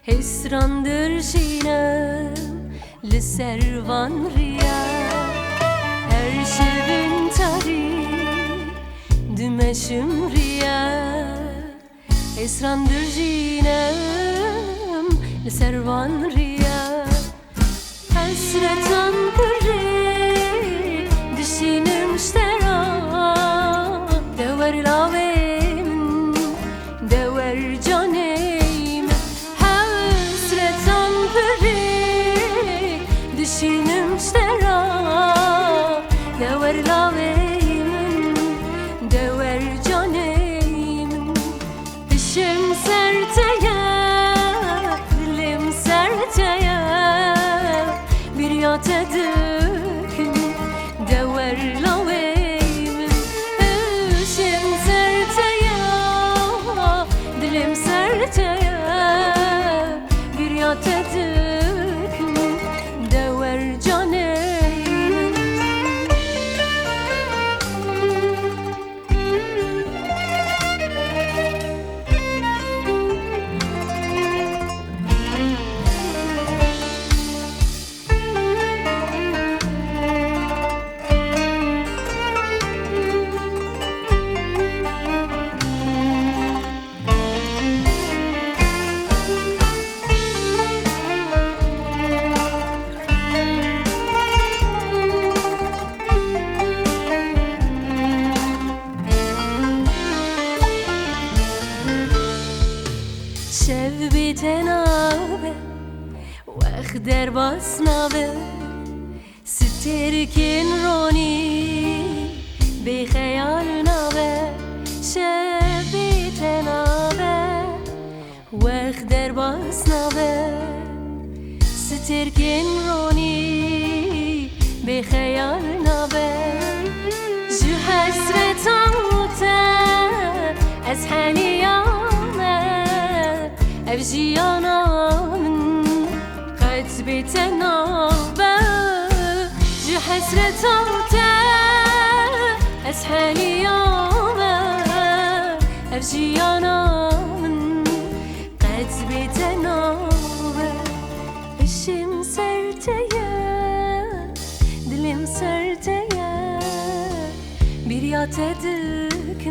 Hesrandır şinem Liservan riya Her şevin tarih Dümeşim riya Hesrandır şinem Liservan riya Hasretan pırri Düşünüm iştera Dever lavim Dever canim Hasretan pırri Düşünüm iştera Dever lavim Dever canim Dişim serteye Dilim serteye Bir yat edip Dever lavim Dişim serteye Dilim serteye Bir yat edip Dever canim شب بتناوه واخدر باسناوه ستركن روني بخيال ناوه شب بتناوه واخدر باسناوه ستركن روني بخيال ناوه جو حسرت عوته أزحاني أبجيانا من قد بتنابه جو حسرة عوته أسحالي يومه أبجيانا من قد بتنابه إشم سرتيه دلم سرتيه Bir yat edik